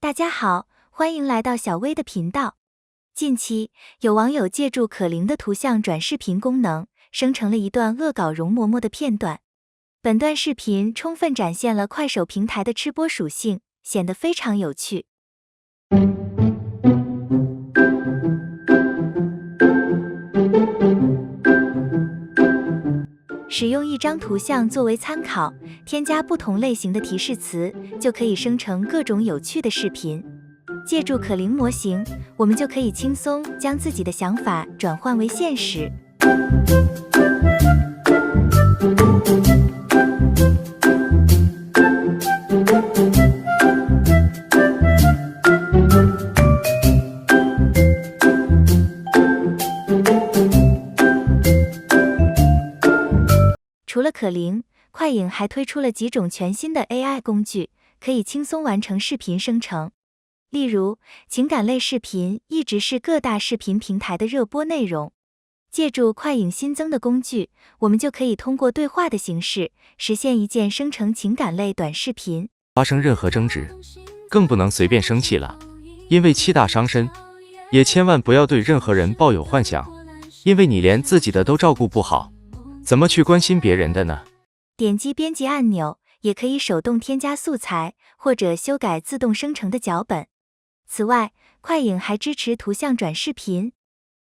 大家好，欢迎来到小薇的频道。近期，有网友借助可伶的图像转视频功能，生成了一段恶搞容嬷嬷的片段。本段视频充分展现了快手平台的吃播属性，显得非常有趣。使用一张图像作为参考，添加不同类型的提示词，就可以生成各种有趣的视频。借助可伶模型，我们就可以轻松将自己的想法转换为现实。除了可伶，快影还推出了几种全新的 AI 工具，可以轻松完成视频生成。例如，情感类视频一直是各大视频平台的热播内容。借助快影新增的工具，我们就可以通过对话的形式，实现一键生成情感类短视频。发生任何争执，更不能随便生气了，因为气大伤身。也千万不要对任何人抱有幻想，因为你连自己的都照顾不好，怎么去关心别人的呢？点击编辑按钮，也可以手动添加素材，或者修改自动生成的脚本。此外，快影还支持图像转视频，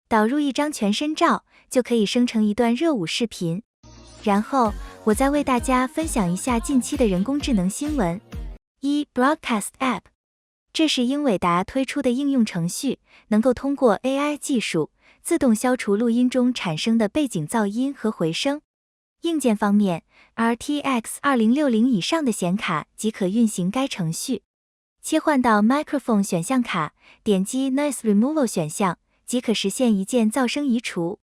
导入一张全身照，就可以生成一段热舞视频。然后，我再为大家分享一下近期的人工智能新闻。Broadcast App， 这是英伟达推出的应用程序，能够通过 AI 技术，自动消除录音中产生的背景噪音和回声。硬件方面 ，RTX 2060以上的显卡即可运行该程序。切换到 Microphone 选项卡，点击 Noise Removal 选项，即可实现一键噪声移除。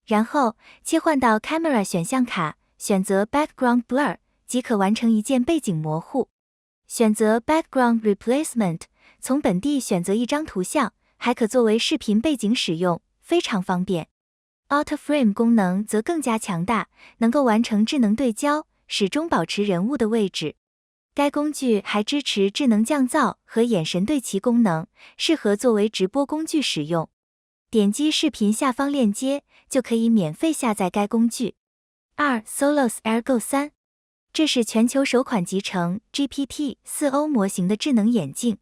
然后切换到 Camera 选项卡，选择 Background Blur， 即可完成一键背景模糊。选择 Background Replacement， 从本地选择一张图像，还可作为视频背景使用，非常方便。Auto Frame 功能则更加强大，能够完成智能对焦，始终保持人物的位置。该工具还支持智能降噪和眼神对齐功能，适合作为直播工具使用。点击视频下方链接，就可以免费下载该工具。Solos Ergo 3， 这是全球首款集成 GPT-4o 模型的智能眼镜。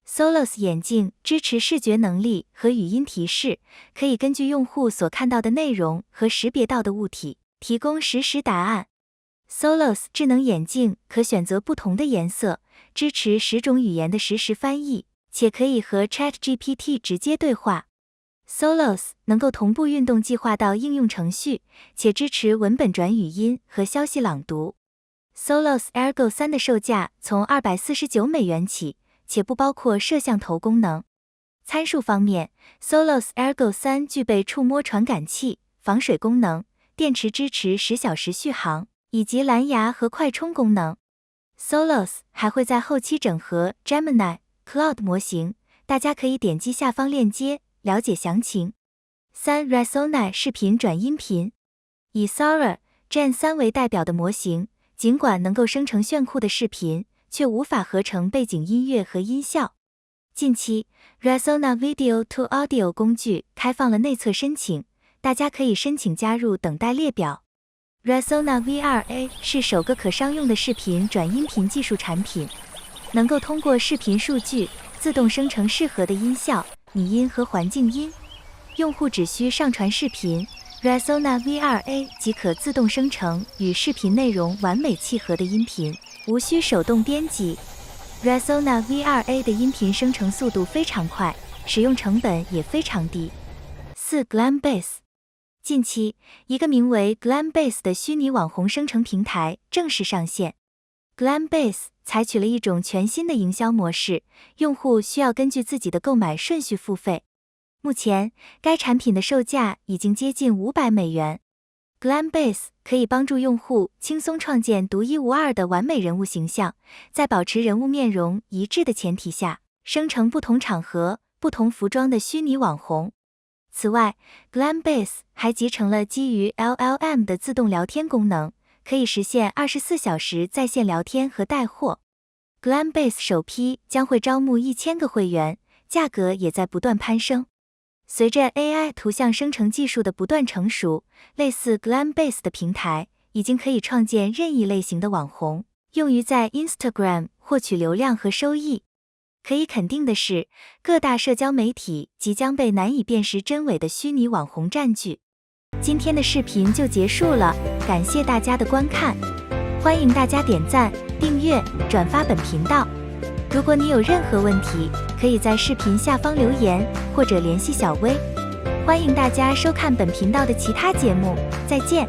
Solos 眼镜支持视觉能力和语音提示，可以根据用户所看到的内容和识别到的物体，提供实时答案。Solos 智能眼镜可选择不同的颜色，支持10种语言的实时翻译，且可以和 ChatGPT 直接对话。Solos 能够同步运动计划到应用程序，且支持文本转语音和消息朗读。Solos Ergo 3的售价从249美元起，且不包括摄像头功能。参数方面 ，Solos Ergo 3具备触摸传感器、防水功能，电池支持10小时续航，以及蓝牙和快充功能。Solos 还会在后期整合 Gemini、Cloud 模型，大家可以点击下方链接了解详情。Resona 视频转音频，以 Sora Gen 3为代表的模型，尽管能够生成炫酷的视频，却无法合成背景音乐和音效。近期 Resona Video to Audio 工具开放了内测申请，大家可以申请加入等待列表。Resona VRA 是首个可商用的视频转音频技术产品，能够通过视频数据自动生成适合的音效、拟音和环境音。用户只需上传视频， Resona VRA 即可自动生成与视频内容完美契合的音频，无需手动编辑。Resona VRA 的音频生成速度非常快，使用成本也非常低。Glambase， 近期，一个名为 Glambase 的虚拟网红生成平台正式上线。Glambase 采取了一种全新的营销模式，用户需要根据自己的购买顺序付费。目前，该产品的售价已经接近500美元。Glambase 可以帮助用户轻松创建独一无二的完美人物形象，在保持人物面容一致的前提下，生成不同场合、不同服装的虚拟网红。此外 ，Glambase 还集成了基于 LLM 的自动聊天功能，可以实现24小时在线聊天和带货。Glamebase 首批将会招募1000个会员，价格也在不断攀升。随着 AI 图像生成技术的不断成熟，类似 Glamebase 的平台已经可以创建任意类型的网红，用于在 Instagram 获取流量和收益。可以肯定的是，各大社交媒体即将被难以辨识真伪的虚拟网红占据。今天的视频就结束了，感谢大家的观看，欢迎大家点赞、订阅、转发本频道。如果你有任何问题，可以在视频下方留言或者联系小薇。欢迎大家收看本频道的其他节目，再见。